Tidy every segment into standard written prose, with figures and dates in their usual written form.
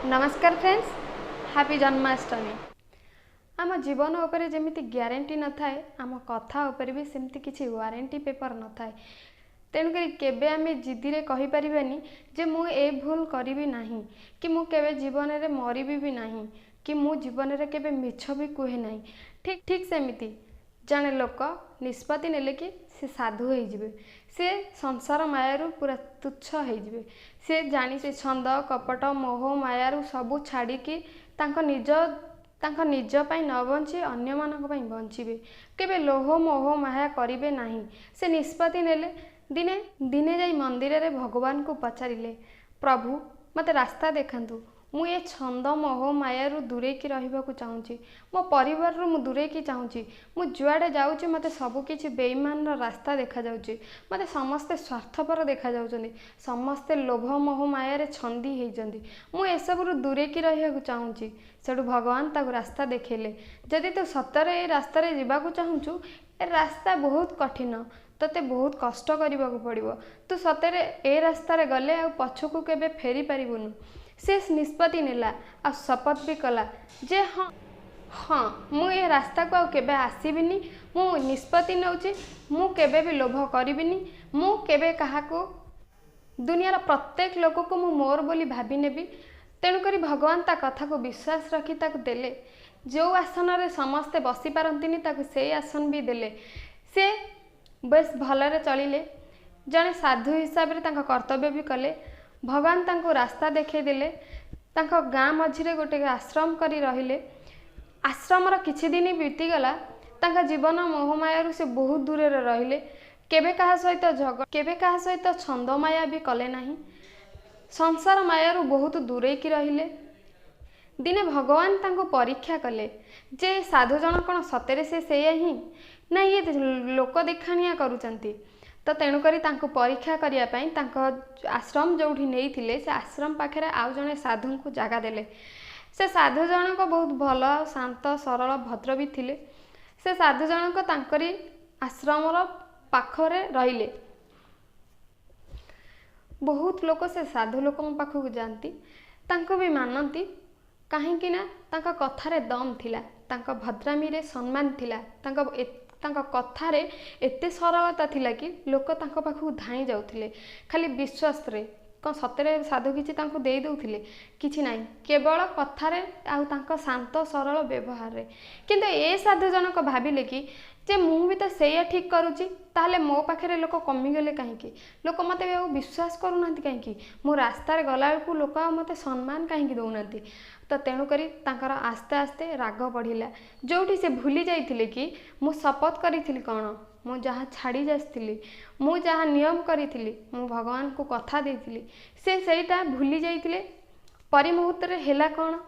नमस्कार friends, happy Janmashtami. आम जीवन उपरे जमिति ग्यारंटी न थाए आम कथा उपरे भी सेमती किसी वारंटी पेपर न थाए। तेणुकरी केबे आमे जिद्दी रे कहि परिबानी जे मु ए भूल करिबी नाही कि मु केबे जीवन रे मरिबी भी नाही कि मु जीवन रे केबे मिछ भी कुहे नाही। ठीक ठीक सेमिति जने लोक निष्पत्ति नेले कि से साधु हो जिवे, से संसार मायारू पूरा तुच्छ हो जिवे। से जानी से छंद कपट मोह मायारू सबू छाड़ी निज पाई न बंची अन्य मानक पाई बंचिबे। केबे लोह मोह माया करिबे नाही। से निष्पत्ति नेले दिने दिने जाई मंदिर रे भगवान को पचारिले, प्रभु मते रास्ता देखांतु, मु ये छंद मोह मायारू दूरे की रहिबाकू चाहूँची, मो परिवार रु मु दूरे की चाहूँची, मु जुआडे जाऊँची मते सबु किछि बेईमान रास्ता देखा जाउची, मते समस्ते स्वार्थपर देखा जाउचंदी, समस्ते लोभ मोह मायारे छंदी हेइचंदी, मु एसबु रु दूरे की रहिबाकू चाहूँची। सेठु भगवान ताकू रास्ता देखेले, जदि तू सतरे ए रास्ता रे जिबाकू चाहूँचु, ए रास्ता बहुत कठिन, तते बहुत कष्ट करिबाकू पड़िबो, तू सतरे ए रास्ता रे गले आ पछकू केबे फेरी पारिबुनु। से निष्पत्ति नेला आ शपथ भी कला जे हाँ हाँ मु ए रास्ता को केबे आसीबिनी, मु निष्पत्ति नउची, मु केबे भी लोभ करिबिनी, मु केबे काहाको दुनियार प्रत्येक लोक को मु मोर बोली भाबी नेबी। तेणुकरी भगवान ता कथा को विश्वास रखी ताकू देले, जो आसन रे समस्ते बसी पारंतिनी ताकू से आसन भी देले। से बेस भलरे चलिले, जने साधु हिसाब रे तांका कर्तव्य भी कले। भगवान तांको रास्ता देखे देले, तांको गाँ मझिरे गोटे आश्रम करी रहिले। आश्रमर किछि दिन बीतीगला, तांका जीवन मोहमायारू से बहुत दूर रहिले। केबे कहा सहित केबे कहा सहित छंद माया भी कले नाही, संसार मायारू बहुत दूरे की रहिले। दिने भगवान तांको परीक्षा कले जे साधु जन कौन सतेरे से सेया ही ना ये लोक देखाणिया करूचंती। तो तेणुकरी तांको परीक्षा करिया पई तांको आश्रम जोठी नेइथिले से आश्रम पाखरे आउ जने साधु को जागा देले। से साधु जनक बहुत भल शांत सरल भद्र भी थिले। से साधु जनक तांकरी आश्रमर पाखरे रहिले। बहुत लोक से साधु लोकन पाखक जाती, तांको भी मानती, काहेकि ना तांका कथारे दम थिला, तांका भद्रामी रे सम्मान थिला, तांका कथारे एते सरलता थिला कि लोक तांका पाखक धाई जाउथिले खाली विश्वास रे। कौन सतरे साधु किछि तांको देई दउथिले किछि नाही, केवल कथारे आउ तांका शांत सरल व्यवहार रे। किंतु ए साधु जनक भाबिले कि जे मु भी तो सेया ठीक करूची, ताहले मो पाखरे लोक कमी गले काहेकि, लोक मते विश्वास करूनांती काहेकि, मो रास्ता रे गला बेलकू लोक मते सम्मान काहेकि दउनांती। तो तेणु करी तांकर आस्ते आस्ते राग बढ़िला, जोठी से भूली जाइथिले कि मु शपथ करिथिली कौन, मु जहाँ छाड़ी जाइथिली, मु जहाँ नियम करिथिली, मु भगवान को कथा देइथिली, से सेटा भूली जाइथिले। परिमुहूर्त रे हेला कौन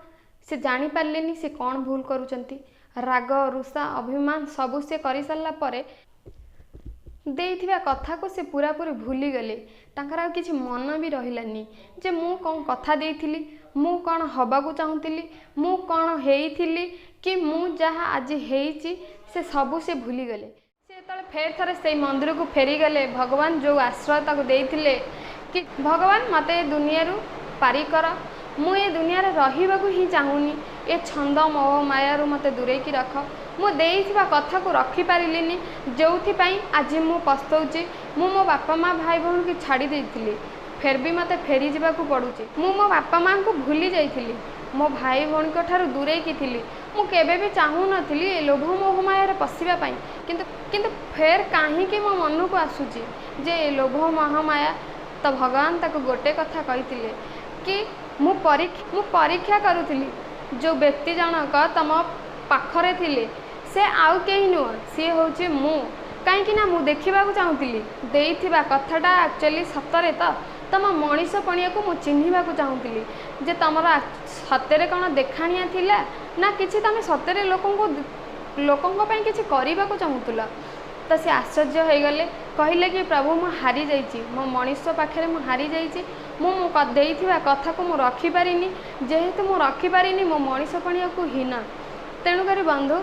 से जानी पारलेनी से कौन भूल करूचंती। राग रुषा अभिमान सबु से करि सारला परे देइथिबा कथा को से पूरा पूरी भूली गले। तांकर आ किछि मन भी रहिलानी जे मु कौन कथा देइथिली, मु कौन हबाकू चाहूतिली, मु कौन हेइथिली कि मु जहाँ आज हेइची से सबु से भूली गले। से तले फेर थरे से मंदिर को फेरी गले। भगवान जो आश्रय ताको देइथिले कि भगवान मते दुनिया रु पारी कर, मु ए दुनिया रे रहिबाकू ही चाहूनी, ए छंद मोह मायारू मते दूरे की रख। मु देइथिबा कथा को रखी पारिलिनी, जोथि पई आज मु पस्तौची। मु मो बापा माँ भाई बहन की छाड़ी देइथिली, फेर भी मते फेरी जिबाकू पड़ुची। मु मो बापा माँ को भूली जाइथिली, मो भाई भौणी को ठारू दूरे की थिली। मु केबे भी चाहू नथिली ए लोभ मोह माया रे पसिबा पई, किंतु फेर काहे कि मो मन को आसुची जे ए लोभ मोह माया। तो भगवान ताको गोटे कथा कहिथिले कि मु परीक्षा करूथिली, जो व्यक्ति जनक तम पाखरे थिले से आउ केही नुह, सी होची मु। काहेकि ना मु देखिबाकू चाहूतिली देइथिबा कथाटा एक्चुअली सतरे तो तम मनीष पणिया को मु चिन्हिबाकू चाहूतिली जे तमर सतरे कौन देखाणिया थिला ना किछि तमे सतरे लोकंको पई किछि करिबाकू चाहूतुला। तो से आश्चर्य हो गले, कहले कि प्रभु मु हारी जाइछि, मो मनीष पाखरे मु हारी जाइछि, मु देइथिबा कथा को मु रखी पारिनी, जेहेतु मु रखी पारिनी मो मनीष पणिया को हीना। तेणुकरी बंधु,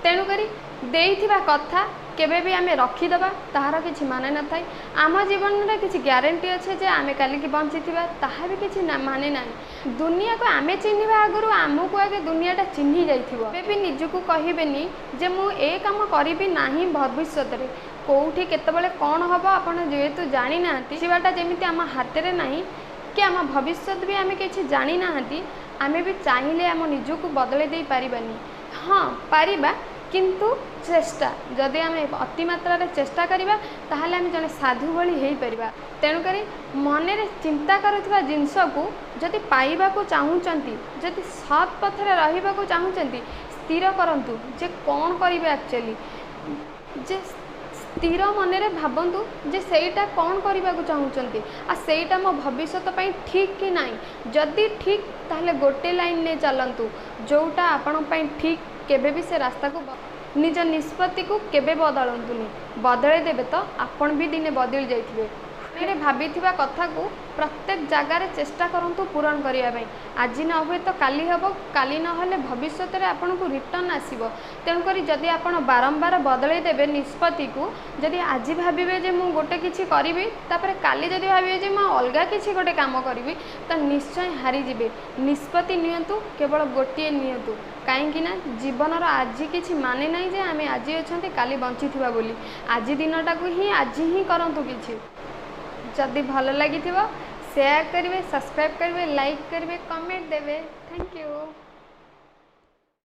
तेणुकरी देइथिबा कथा केबे भी आमे रखिदबा ताहार किछि माने न थाए। आम जीवन में किछि ग्यारंटी अच्छे जे आमे काली की बंची थिबा ताहा भी किछि माने ना। दुनिया को आमे चिन्हिबा आगुरु आमको आगे दुनियाटा चिन्हि जाइथिबो। केबे भी निजको कहिबेनी जे मु ए काम करिबि नाही भविष्यत रे कोउठी केतबेले कोन हबो आपण जेहेतु जानि नांती सिवाटा जेमिति आम हाथे नाही कि आम भविष्य भी आम किसी जानी ना आमे भी चाहिए आम निजको बदले दे पारिबानी। हाँ पारिबा किंतु चेष्टा जदि आम अति मात्रा चेष्टा करिबा ताहले आम जने साधु भली हेई परिबा। तेणुकरी मन रे चिंता करुवा जिनस को जदि पाइबा को चाहूचंती जदि सत् पथरे रहिबा को चाहूचंती स्थिर करंतु जे कौन करिवे एक्चुअली जे स्थिर मन रे भाबंतु जे सेटा कौन करने को चाहूँगी आ सेटा मो भविष्यत पई ठीक कि नहीं। जदि ठीक ताहले गोटे लाइन ने चलंतु जोटा आपण पई ठीक केबे भी से रास्ता को निज निष्पत्ति को केबे बदलंतुनी बदले देबे तो आपण भी दिने बदल जाइथिबे। मेरे भाभी कथा को प्रत्येक जगार चेष्टा करंतु पूरण करने आज न हुए तो काली हम काली ना भविष्य में आपन को रिटर्न आसो। तेणुक जदि आप बारंबार बदल देवे निष्पत्ति को जदि आज भावे जे मु गोटे किछि करिबि तापर काली जदि भावे जे मैं अलगा किछि गोटे काम करिबि तो निश्चय हारीजिबे। निष्पत्ति नियंतु केवल गोटे नियंतु कहीं जीवन आज किछि माने नहीं जे आमे आज अच्छा काली बंची थिबा बोली। आज दिनटा को ही आज ही करंतु किछि। जदि भल लगी शेयर करेंगे सब्सक्राइब करेंगे लाइक करेंगे कमेंट देवे। Thank you.